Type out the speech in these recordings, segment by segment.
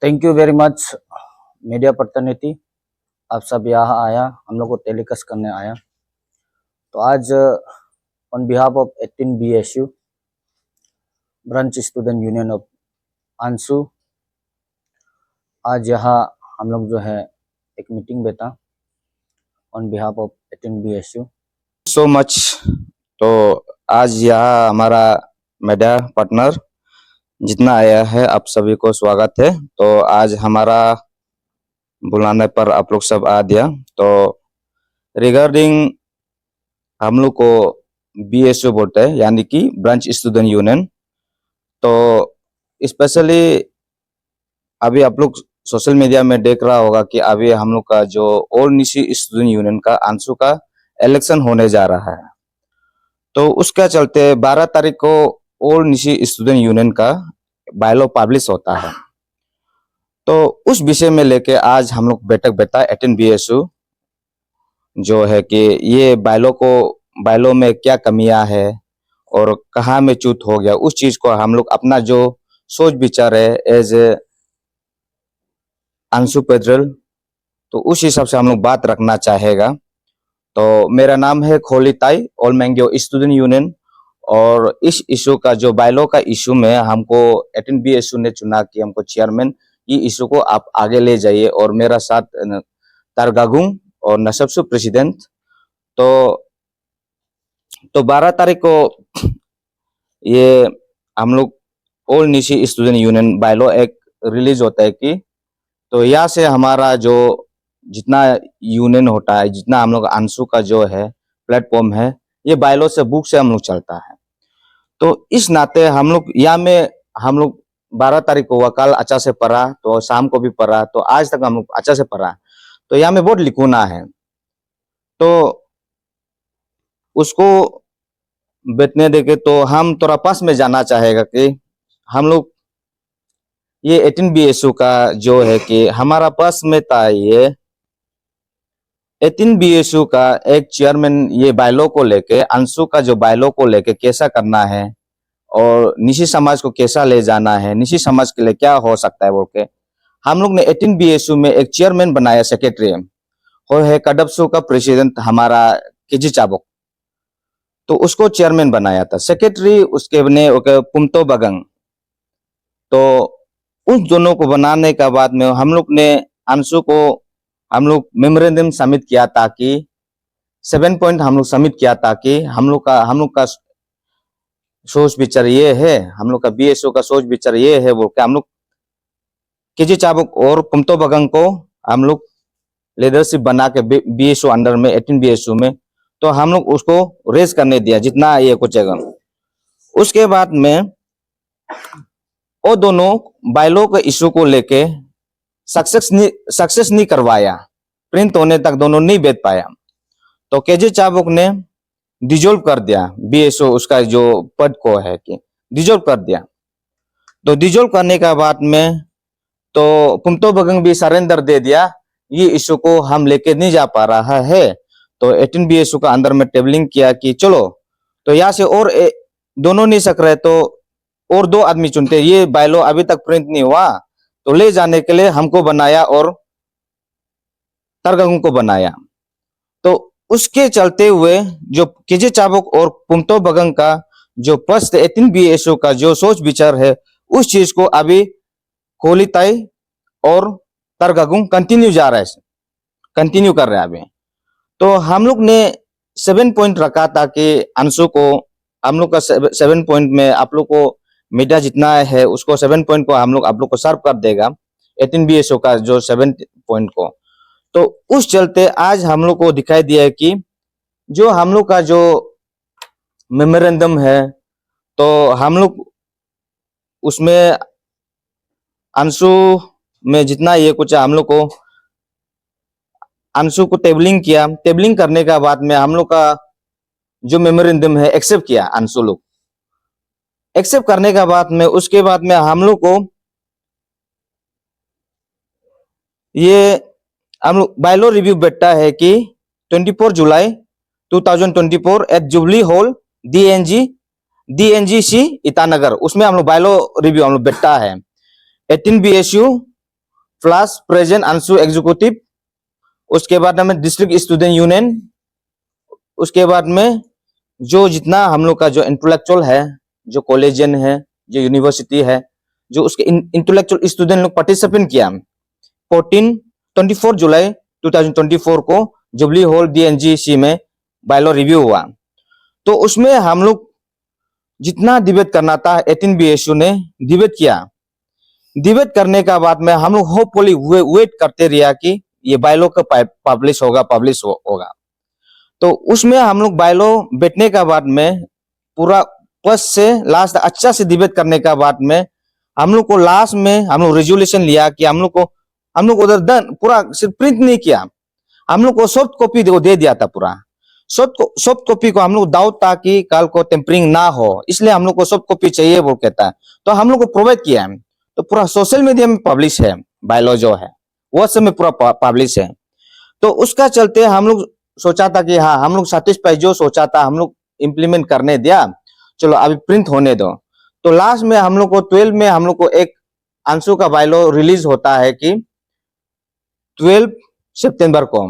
Thank you very much media प्रतिनिधि। आप सब यहाँ आया, हम लोग को टेलीकास्ट करने आया। तो आज on behalf of 18 BSU branch student union of आंसू, आज यहाँ हम लोग जो है एक मीटिंग बैठा on behalf of 18 BSU। So much. तो आज यहाँ हमारा मीडिया पार्टनर जितना आया है, आप सभी को स्वागत है। तो आज हमारा बुलाने पर आप लोग सब आ दिया। तो रिगार्डिंग हम लोग को BSU बोलते हैं, यानी कि ब्रांच स्टूडेंट यूनियन। तो स्पेशली अभी आप लोग सोशल मीडिया में देख रहा होगा कि अभी हम लोग का जो ऑल निशी स्टूडेंट यूनियन का आंसू का इलेक्शन होने जा रहा है। तो उसका चलते 12 तारीख को ऑल निशी स्टूडेंट यूनियन का बायलॉ पब्लिश होता है। तो उस विषय में लेके आज हम लोग बैठक बैठा 18 BSU, जो है कि ये बायलॉ में क्या कमियां है और कहाँ में चूत हो गया, उस चीज को हम लोग अपना जो सोच विचार है एज ए अंशु पेड्रल, तो उस हिसाब से हम लोग बात रखना चाहेगा। तो मेरा नाम है खोली ताई, ऑल मैंगो स्टूडेंट यूनियन। और इस इशू का जो बायलॉ का इशू में हमको 18 BSU ने चुना कि हमको चेयरमैन ये इशू को आप आगे ले जाइए, और मेरा साथ तारगागुंग और नसबसु प्रेसिडेंट। तो 12 तारीख को ये हम लोग all Nishi student union bylaw एक रिलीज होता है कि तो यहाँ से हमारा जो जितना यूनियन होता है, जितना हम लोग आंसू का जो है प्लेटफॉर्म है, ये बायलॉ से बुक से हम लोग चलता है। तो इस नाते हम लोग यहाँ में हम लोग 12 तारीख को वकाल अच्छा से पढ़ा, तो शाम को भी पढ़ा, तो आज तक हम लोग अच्छा से पढ़ा। तो यहाँ में वोट लिखना है, तो उसको बैठने देके तो हम थोड़ा पास में जाना चाहेगा कि हम लोग ये 18 BSU का जो है कि हमारा पास में था ये 18 BSU का एक चेयरमैन, ये बायलॉ को लेके अंशु का जो बायलॉ को लेके कैसा करना है और निशी समाज को कैसा ले जाना है, निशी समाज के लिए क्या हो सकता है बोल के हम लोग ने 18 BSU में एक चेयरमैन बनाया, सेक्रेटरी और है कडबसू का प्रेसिडेंट हमारा केजी चाबुक, तो उसको चेयरमैन बनाया था। सेक्रेटरी उसके ने पुमतो बगंग। तो उस दोनों को बनाने का बाद में हम लोग ने अंशु को हम लोग मेमोरेंडम सबमिट किया, ताकि 7 पॉइंट हम लोग सबमिट किया, ताकि हम लोग का सोच विचार ये है, हम लोग का BSU का सोच विचार ये है बोल के हम लोग केजी चाबुक और पुमतो बगंग को हम लोग लीडरशिप बना के BSU अंडर में 18 BSU में, तो हम लोग उसको रेस करने दिया जितना ये कुछ जगह। उसके बाद में वो दोनों बायलॉ के इशू को लेके सक्सेस नहीं करवाया, प्रिंट होने तक दोनों नहीं बैठ पाया। तो केजी चाबुक ने डिजोल्व कर दिया BSU, उसका जो पद को है कि डिजोल्व कर दिया। तो डिजोल्व करने का बाद में तो पुमतो बगंग भी सरेंडर दे दिया, ये इशू को हम लेके नहीं जा पा रहा है। तो 18 BSU का अंदर में टेबलिंग किया कि चलो, तो यहाँ से और दोनों नहीं सक रहे तो और 2 आदमी चुनते, ये बायलॉ अभी तक प्रिंट नहीं हुआ, तो ले जाने के लिए हमको बनाया और तरगंग को बनाया। तो उसके चलते हुए जो केजे चाबुक और पुमतो बगंग का जो फर्स्ट 18 BSU का जो सोच विचार है, उस चीज को अभी कोलिताई और तरगंग कंटिन्यू जा रहा है, कंटिन्यू कर रहे हैं अभी। तो हम लोग ने 7 पॉइंट रखा था कि अंशु को हम लोग का 7 पॉइंट में आप लोग को मीडिया जितना है उसको 7 पॉइंट को हम लोग आप लोग को सर्व कर देगा 18 BSU का जो 7 पॉइंट को। तो उस चलते आज हम लोग को दिखाई दिया है कि जो हम लोग का जो मेमोरेंडम है, तो हम लोग उसमें अंशु में जितना ये कुछ हम लोग को अंशु को टेबलिंग किया, टेबलिंग करने का बाद में हम लोग का जो मेमोरेंडम है एक्सेप्ट किया, अंशु लोग एक्सेप्ट करने का बाद में उसके बाद में हम लोग को ये हम लोग बायलॉ रिव्यू बैठता है कि 24 जुलाई 2024 at jubilee hall DNGC Itanagar, उसमें हम लोग बायलॉ रिव्यू हम लोग बैठता है। 18 BSU plus present Anshu executive, उसके बाद में डिस्ट्रिक्ट स्टूडेंट यूनियन, उसके बाद में जो जितना हम लोग का जो इंटेलेक्चुअल है, जो कॉलेजियन है, जो यूनिवर्सिटी है, जो उसके इंटेलेक्चुअल स्टूडेंट लोग पार्टिसिपेट किया। 24 जुलाई 2024 को जुबली हॉल DNGC में बायलॉ रिव्यू हुआ। तो उसमें हम लोग जितना डिबेट करना था 18 BSU ने डिबेट किया। डिबेट करने का बाद में हम लोग होपफुली वेट करते रहा कि ये बायलॉ का पब्लिश होगा। तो उसमें हम लोग बायलॉ बैठने का बाद में पूरा फर्स्ट से लास्ट अच्छा से डिबेट करने का बाद में हम लोग को लास्ट में हम लोग रेजोल्यूशन लिया कि हम लोग उधर डन पूरा सिर्फ प्रिंट नहीं किया, हम लोग को सॉफ्ट कॉपी दे दिया था। पूरा सॉफ्ट कॉपी को हम लोग डाउट था कि कल को टेम्परिंग ना हो, इसलिए हम लोग को सॉफ्ट कॉपी चाहिए वो कहता है, तो हम लोग को प्रोवाइड किया है। तो पूरा सोशल मीडिया में पब्लिश है बायलॉ जो है, वो सब में पूरा पब्लिश है। तो उसका चलते हम लोग सोचा था कि हाँ हम लोग सेटिस्फाइड, जो सोचा था हम लोग इम्प्लीमेंट करने दिया, चलो अभी प्रिंट होने दो। तो लास्ट में हम लोग को 12 में हम लोग को एक अंशु का बायलॉ रिलीज होता है कि 12 सितंबर को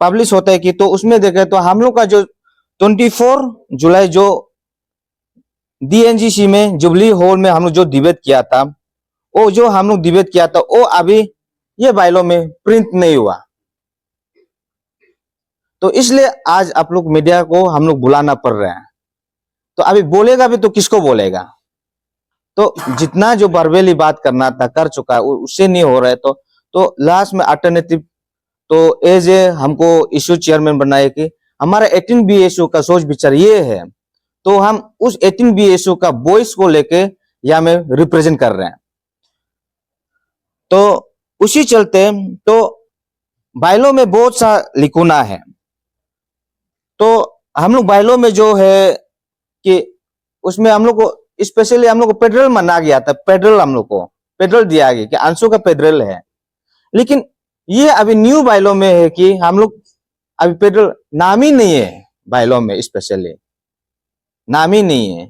पब्लिश होता है कि, तो उसमें देखे तो हम लोग का जो 24 जुलाई जो DNGC में जुबली हॉल में हम लोग जो डिबेट किया था, वो जो हम लोग डिबेट किया था वो अभी ये बायलॉ में प्रिंट नहीं हुआ। तो इसलिए आज आप लोग मीडिया को हम लोग बुलाना पड़ रहा है। तो अभी बोलेगा भी तो किसको बोलेगा? तो जितना जो वर्बली बात करना था कर चुका है, उससे नहीं हो रहा है। तो लास्ट में अल्टरनेटिव तो एज ए हमको इशू चेयरमैन बनाए कि हमारा 18 BSU का सोच विचार ये है, तो हम उस 18 BSU का वॉइस को लेके यहाँ में रिप्रेजेंट कर रहे हैं। तो उसी चलते तो बायलॉ में बहुत सा लिखुना है। तो हम लोग बायलॉ में जो है कि उसमें हम लोग को स्पेशली हम लोग को फेडरल माना गया था, फेडरल हम लोग को फेडरल दिया गया कि अंशु का फेडरल है। लेकिन ये अभी न्यू बायलॉ में है कि हम लोग अभी फेडरल नाम ही नहीं है बायलॉ में, स्पेशली नाम ही नहीं है।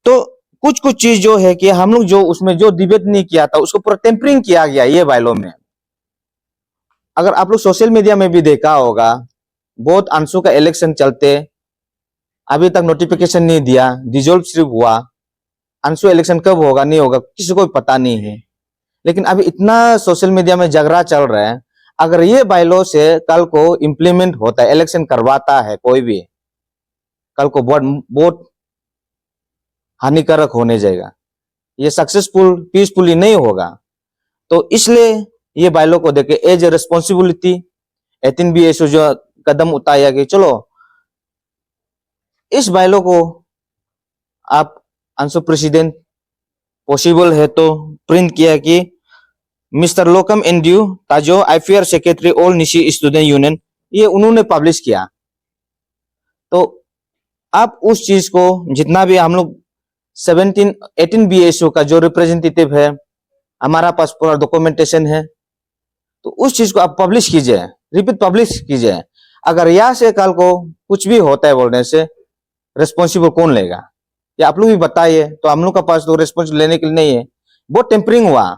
तो कुछ चीज जो है कि हम लोग जो उसमें जो डिबेट नहीं किया था उसको पूरा टेम्परिंग किया गया ये बायलॉ में। अगर आप लोग सोशल मीडिया में भी देखा होगा, बहुत अंशु का इलेक्शन चलते अभी तक नोटिफिकेशन नहीं दिया, डिजोल्व सिर्फ हुआ। अंशु इलेक्शन कब होगा नहीं होगा किसी को भी पता नहीं है। लेकिन अभी इतना सोशल मीडिया में झगड़ा चल रहा है, अगर ये बायलॉ से कल को इंप्लीमेंट होता है, इलेक्शन करवाता है कोई भी, कल को बहुत हानिकारक होने जाएगा, ये सक्सेसफुल पीसफुली नहीं होगा। तो इसलिए ये बायलॉ को देखे एज ए रिस्पॉन्सिबिलिटी 18 BSU जो कदम उठाया कि चलो इस बायलॉ को आप अंशु प्रेसिडेंट पॉसिबल है तो प्रिंट किया कि मिस्टर लोकम एंड्यू ताजो IFR secretary all Nishi student union, ये उन्होंने पब्लिश किया। तो आप उस चीज को जितना भी हम लोग 18 BSU का जो रिप्रेजेंटेटिव है, हमारा पास पूरा डॉक्यूमेंटेशन है, तो उस चीज को आप पब्लिश कीजिए, रिपीट पब्लिश कीजिए। अगर यहाँ से कल को कुछ भी होता है बोलने से रिस्पॉन्सिबल कौन लेगा, या आप लोग भी बताइए। तो हम लोग का पास तो रिस्पॉन्सिबल लेने के लिए नहीं है। बहुत टेम्परिंग हुआ,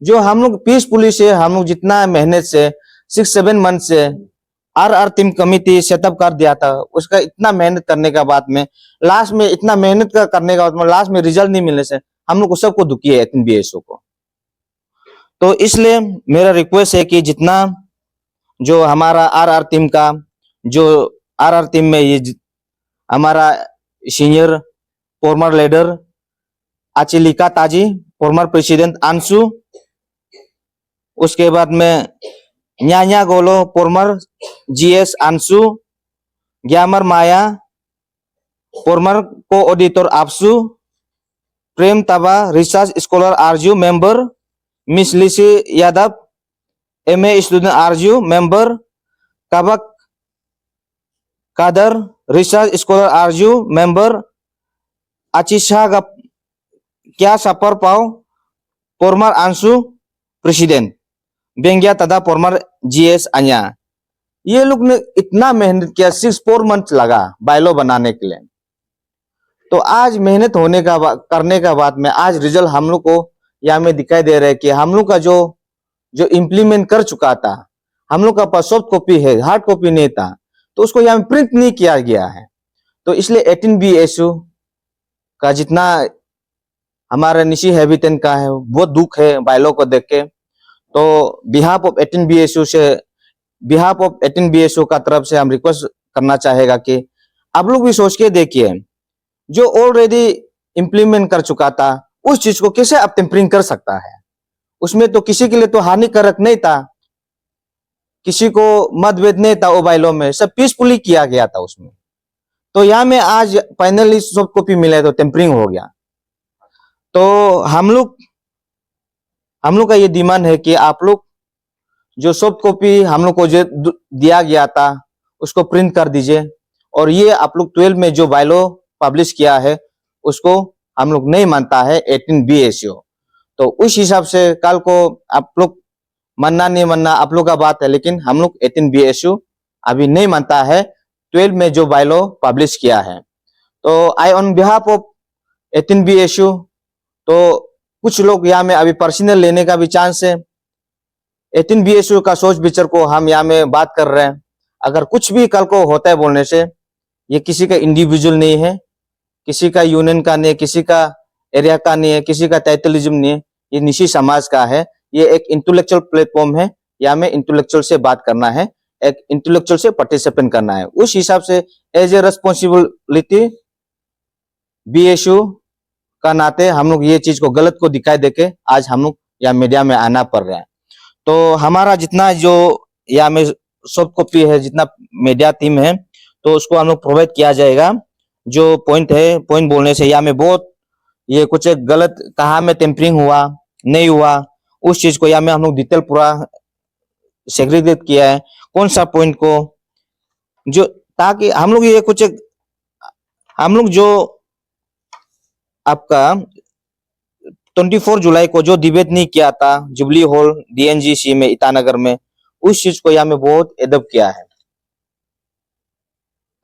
जो हम लोग पीसफुली से हम लोग जितना मेहनत से 6-7 मंथ से RR टीम कमिटी सेटअप कर दिया था, उसका इतना मेहनत करने के बाद में लास्ट में इतना मेहनत करने के बाद में लास्ट में रिजल्ट नहीं मिलने से हम लोग को सबको दुखी है 18 BSU को। तो इसलिए मेरा रिक्वेस्ट है कि जितना जो हमारा RR टीम का जो RR टीम में ये हमारा सीनियर फॉर्मर लीडर आचिलिका ताजी, फॉर्मर प्रेसिडेंट अंशु, उसके बाद में Nyanya Golo former GS Anshu, Gyamar Maya former co-auditor Apsu, Prem Taba research scholar RGU member, miss Lisi Yadav MA student RGU member, Kabak Kadar research scholar RGU member, Achisha क्या सपर पाओ फॉर्मर अंशु प्रेसिडेंट, बेंगिया तदा फॉर्मर GS अन्या। ये लोग ने इतना मेहनत किया, 6-4 मंथ लगा बायलॉ बनाने के लिए। तो आज मेहनत होने का करने का बाद में आज रिजल्ट हम लोग को यहाँ में दिखाई दे रहा है कि हम लोग का जो जो इम्प्लीमेंट कर चुका था, हम लोग का पास सॉफ्ट कॉपी है, हार्ड कॉपी नहीं था, तो उसको यहाँ में प्रिंट नहीं किया गया है। तो इसलिए 18BSU का जितना हमारा निशी हैबिटेंट का है बहुत दुख है बाइलो को देख के। तो बिहाफ ऑफ 18BSU का तरफ से हम रिक्वेस्ट करना चाहेगा कि आप लोग भी सोच के देखिए, जो ऑलरेडी इम्प्लीमेंट कर चुका था उस चीज को कैसे आप टेम्परिंग कर सकता है। उसमें तो किसी के लिए तो हानिकारक नहीं था, किसी को मतभेद नहीं था, वो बाइलो में सब पीसफुली किया गया था उसमें। तो यहाँ में आज फाइनली सॉफ्ट कॉपी मिला है तो टेम्परिंग हो गया। तो हम लोग का ये डिमांड है कि आप लोग जो सॉफ्ट कॉपी हम लोग को जो दिया गया था उसको प्रिंट कर दीजिए, और ये आप लोग 12 में जो बाइलो पब्लिश किया है उसको हम लोग नहीं मानता है 18BSU। तो उस हिसाब से कल को आप लोग मानना नहीं मानना आप लोग का बात है, लेकिन हम लोग 18BSU अभी नहीं मानता है 12 में जो बाइलो पब्लिश किया है। तो आई ऑन बिहाफ ऑफ 18BSU, तो कुछ लोग यहाँ में अभी पर्सनल लेने का भी चांस है। 18BSU का सोच विचार को हम यहाँ में बात कर रहे हैं। अगर कुछ भी कल को होता है बोलने से, ये किसी का इंडिविजुअल नहीं है, किसी का यूनियन का नहीं है, किसी का एरिया का नहीं है, किसी का टाइटलिज्म नहीं है, ये निशी समाज का है। ये एक इंटेलेक्चुअल प्लेटफॉर्म है, यहाँ में इंटेलेक्चुअल से बात करना है, एक इंटेलेक्चुअल से पार्टिसिपेट करना है। उस हिसाब से एज ए रेस्पॉन्सिबिलिटी BSU का नाते हम लोग ये चीज को गलत को दिखाई देके आज हम लोग यहाँ मीडिया में आना पड़ रहा है। तो हमारा जितना जो यहाँ में सॉफ्ट कॉपी है, जितना मीडिया टीम है, तो उसको हम लोग प्रोवाइड किया जाएगा। जो पॉइंट है, पॉइंट बोलने से यहाँ में बहुत ये कुछ एक गलत कहाँ में टेम्परिंग हुआ नहीं हुआ, उस चीज को यहाँ में हम लोग डिटेल पूरा सेग्रीगेट किया है, कौन सा पॉइंट को जो, ताकि हम लोग ये कुछ एक हम लोग जो आपका 24 जुलाई को जो डिबेट नहीं किया था जुबली हॉल DNGC में ईटानगर में, उस चीज को यहाँ में बहुत एडप्ट किया है।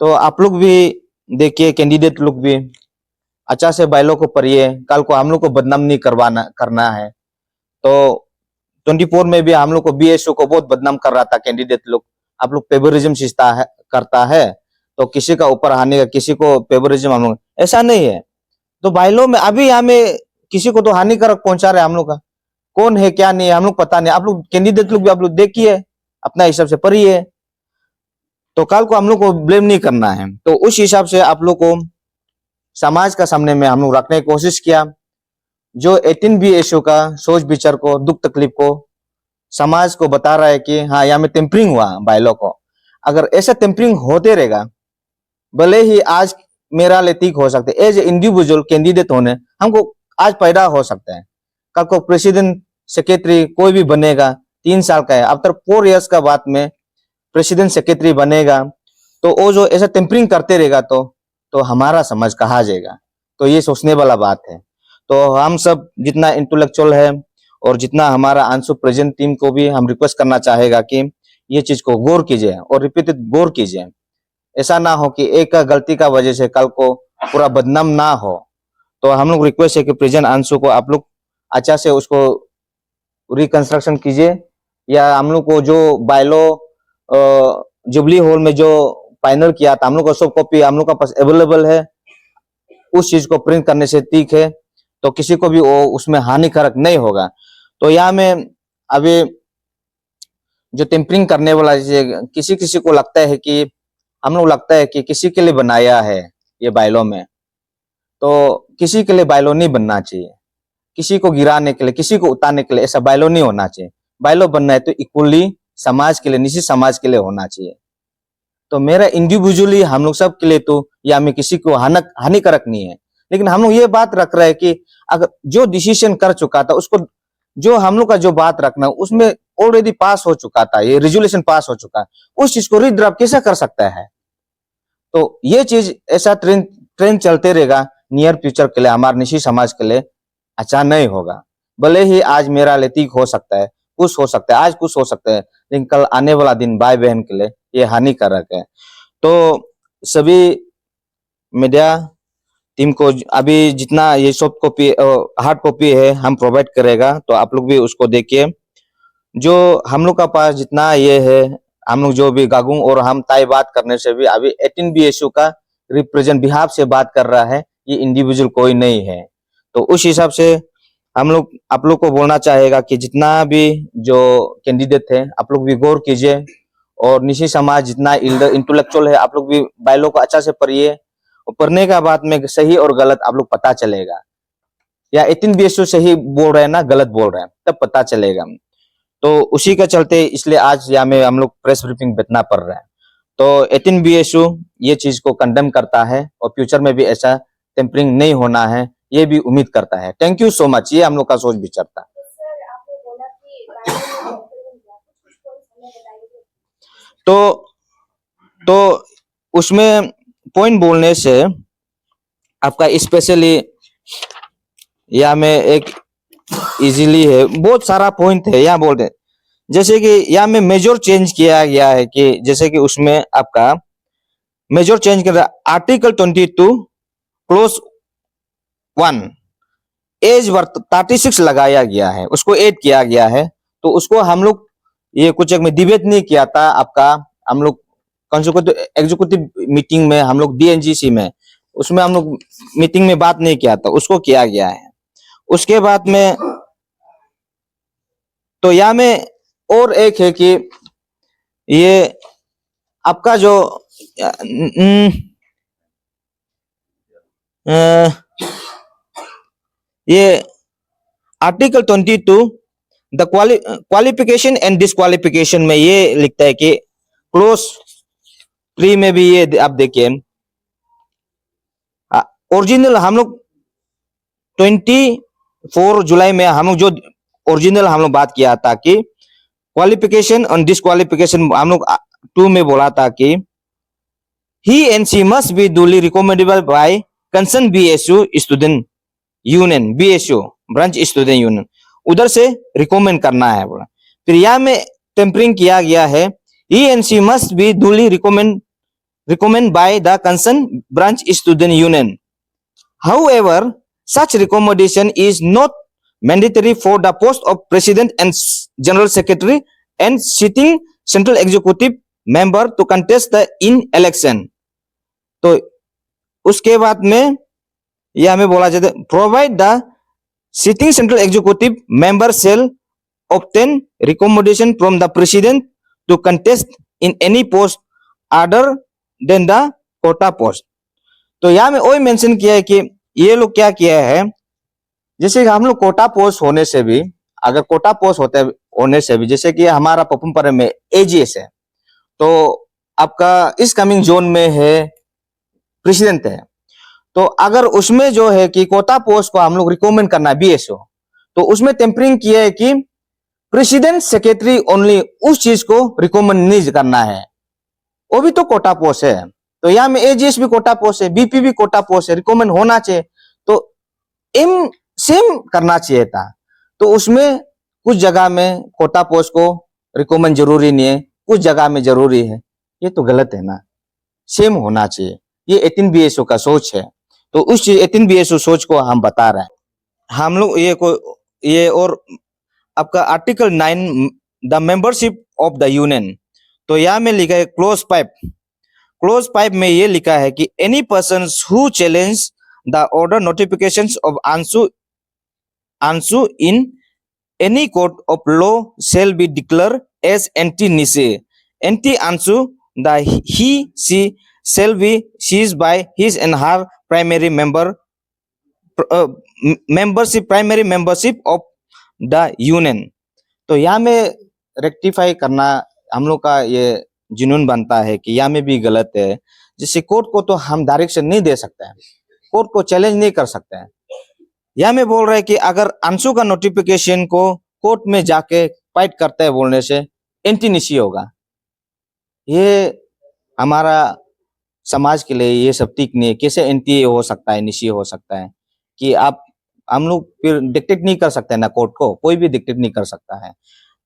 तो आप लोग भी देखिए, कैंडिडेट लोग भी अच्छा से बाइलो को पढ़िए, कल को हम लोग को बदनाम नहीं करना है। तो 24 में भी हम लोग को BSU को बहुत बदनाम कर रहा था कैंडिडेट लोग, आप लोग फेवरिज्म करता है, तो किसी का ऊपर आने का, किसी को फेवरिज्म, हम लोग ऐसा नहीं है। तो बाइलो में अभी यहाँ में किसी को तो हानिकारक पहुंचा रहे हम लोग का, कौन है क्या नहीं है हम लोग पता नहीं। आप लोग कैंडिडेट लोग भी आप लोग देखिए, अपना हिसाब से पढ़िए, तो कल को हम लोग को ब्लेम नहीं करना है। तो उस हिसाब से आप लोग को समाज का सामने में हम लोग रखने की कोशिश किया। जो 18BSU का सोच विचार को, दुख तकलीफ को समाज को बता रहा है कि हाँ यहाँ में टेम्परिंग हुआ बाइलो को। अगर ऐसा टेम्परिंग होते रहेगा, भले ही आज मेरा लेतिक हो सकते, एज ए इंडिविजुअल कैंडिडेट होने हमको आज पैदा हो सकता है, कल को प्रेसिडेंट सेक्रेटरी कोई भी बनेगा, 3 साल का है, आफ्टर 4 इयर्स का बाद में प्रेसिडेंट सेक्रेटरी बनेगा, तो वो जो ऐसा टेम्परिंग करते रहेगा तो हमारा समाज कहाँ जाएगा। तो ये सोचने वाला बात है। तो हम सब जितना इंटेलेक्चुअल है और जितना हमारा आंसू प्रेजेंट टीम को भी हम रिक्वेस्ट करना चाहेगा कि ये चीज को गौर कीजिए और रिपीटेड गौर कीजिए। ऐसा ना हो कि एक का गलती का वजह से कल को पूरा बदनाम ना हो। तो हम लोग रिक्वेस्ट है कि प्रेजेंट आंसू को आप लोग अच्छा से उसको रिकंस्ट्रक्शन कीजिए, या हम लोग को जो बाइलो जुबली हॉल में जो फाइनल किया था, हम लोग का सब कॉपी हम लोग का पास अवेलेबल है, उस चीज को प्रिंट करने से ठीक है, तो किसी को भी वो उसमें हानिकारक नहीं होगा। तो यहाँ में अभी जो टेम्परिंग करने वाला, किसी किसी को लगता है कि हम लोग लगता है कि किसी के लिए बनाया है ये बाइलो में, तो किसी के लिए बाइलो नहीं बनना चाहिए, किसी को गिराने के लिए, किसी को उतारने के लिए ऐसा बाइलो नहीं होना चाहिए। बाइलो बनना है तो इक्वली समाज के लिए, निश्चित समाज के लिए होना चाहिए। तो मेरा इंडिविजुअली हम लोग सब के लिए तो या में किसी को हानिकारक नहीं है, लेकिन हम लोग ये बात रख रहे हैं कि अगर जो डिसीजन कर चुका था उसको, जो हम लोग का जो बात रखना उसमें ऑलरेडी पास हो चुका था, ये रेजोल्यूशन पास हो चुका है, उस चीज को रीड्राफ्ट कैसे कर सकता है। तो ये चीज ऐसा ट्रेंड चलते रहेगा, नियर फ्यूचर के लिए हमारे निशी समाज के लिए अच्छा नहीं होगा। भले ही आज मेरा लेतिक हो सकता है, कुछ हो सकता है, आज कुछ हो सकता है, लेकिन कल आने वाला दिन भाई बहन के लिए ये हानिकारक है। तो सभी मीडिया टीम को अभी जितना ये सॉफ्ट कॉपी हार्ड कॉपी है हम प्रोवाइड करेगा, तो आप लोग भी उसको देखिए। जो हम लोग का पास जितना ये है, हम लोग जो भी गागुंग और हम ताई बात करने से भी अभी 18 BSU का रिप्रेजेंट बिहार से बात कर रहा है, ये इंडिविजुअल कोई नहीं है। तो उस हिसाब से हम लोग आप लोग को बोलना चाहेगा कि जितना भी जो कैंडिडेट है आप लोग भी गौर कीजिए, और निशी समाज जितना इंटेलेक्चुअल है आप लोग भी बाइलो को अच्छा से पढ़िए, और पढ़ने के बाद में सही और गलत आप लोग पता चलेगा, या 18 BSU सही बोल रहे हैं ना गलत बोल रहे हैं तब पता चलेगा। तो उसी के चलते इसलिए आज यहाँ में हम लोग प्रेस ब्रीफिंग बैठना पड़ रहा है। तो 18 BSU ये चीज को कंडेम करता है और फ्यूचर में भी ऐसा टेम्परिंग नहीं होना है, ये भी उम्मीद करता है। थैंक यू सो मच, ये हम लोग का सोच विचार था। तो उसमें पॉइंट बोलने से आपका स्पेशली या में एक इजीली है, बहुत सारा पॉइंट है यहाँ बोलते हैं। जैसे कि यहाँ में मेजर चेंज किया गया है कि जैसे कि उसमें आपका मेजर चेंज कर आर्टिकल 22 क्लोज 1 एज 36 लगाया गया है, उसको ऐड किया गया है। तो उसको हम लोग ये कुछ एक में डिबेट नहीं किया था आपका, हम लोग एग्जीक्यूटिव मीटिंग में हम लोग DNGC में उसमें हम लोग मीटिंग में बात नहीं किया था, उसको किया गया है। उसके बाद में तो यहाँ में और एक है कि ये आपका जो ये article 22 the qualification and disqualification में ये लिखता है कि क्लोज 3 में भी ये आप देखिए, ओरिजिनल हम लोग 24 जुलाई में हम लोग जो ओरिजिनल हम लोग बात किया था कि क्वालिफिकेशन और डिसक्वालिफिकेशन हम लोग 2 में बोला था कि he and she must be duly recommendable by concerned BSU student union, BSU branch student union, उधर से रिकमेंड करना है बोला। फिर यहाँ में टेम्परिंग किया गया है he and she must be duly recommend by the concerned branch student union. However, such recommendation is not mandatory for the post of president and general secretary and sitting central executive member to contest the in election. तो उसके बाद में यह हमें बोला जाता है provide the sitting central executive member shall obtain recommendation from the president to contest in any post other than the quota post. तो यहाँ में वही मेंशन किया है कि ये लोग क्या किया है, जैसे कि हम लोग कोटा पोस्ट होने से भी, अगर कोटा पोस्ट होने से भी जैसे कि हमारा पपुमपरे में AGS है, तो आपका इस कमिंग जोन में है प्रेसिडेंट है, तो अगर उसमें जो है कि कोटा पोस्ट को हम लोग रिकमेंड करना है BSO, तो उसमें टेम्परिंग किया है कि प्रेसिडेंट सेक्रेटरी ओनली उस चीज को रिकमेंड नहीं करना है, वो भी तो कोटा पोस्ट है। तो यहाँ में AGS भी कोटा पोस्ट है, BP भी कोटा पोस्ट है, रिकमेंड होना चाहिए, तो एम सेम करना चाहिए था। तो उसमें कुछ जगह में कोटा पोस्ट को रिकमेंड जरूरी नहीं है, कुछ जगह में जरूरी है, ये तो गलत है ना, सेम होना चाहिए। ये 18 BSO का सोच है, तो उस 18 BSO सोच को हम बता रहे हैं। हम लोग ये और आपका article 9 the membership of the union, तो यहाँ में लिखा है क्लोज 5 में ये लिखा है कि any person who challenge the order notifications of Anshu in any court of law shall be declared as anti-Nishi. Anti-Anshu, the he/she shall be seized by his and her primary membership of the union. तो यहाँ में rectify करना हम लोग का ये जुनून बनता है कि यहाँ में भी गलत है। जैसे कोर्ट को तो हम डायरेक्शन नहीं दे सकते हैं, कोर्ट को चैलेंज नहीं कर सकते हैं। यह में बोल रहे हैं कि अगर अंशु का नोटिफिकेशन को कोर्ट में जाके फाइट करते हैं बोलने से एंटी निशी होगा, ये हमारा समाज के लिए ये सब ठीक नहीं है। कैसे एंटी हो सकता है, निशी हो सकता है कि आप हम लोग फिर डिक्टेट नहीं कर सकते ना, कोर्ट को कोई भी डिक्टेट नहीं कर सकता है।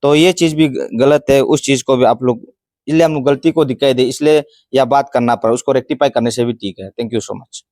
तो ये चीज भी गलत है, उस चीज को भी आप लोग, इसलिए हम लोग गलती को दिखाई दे, इसलिए यह बात करना पड़ा, उसको रेक्टिफाई करने से भी ठीक है। Thank you so much.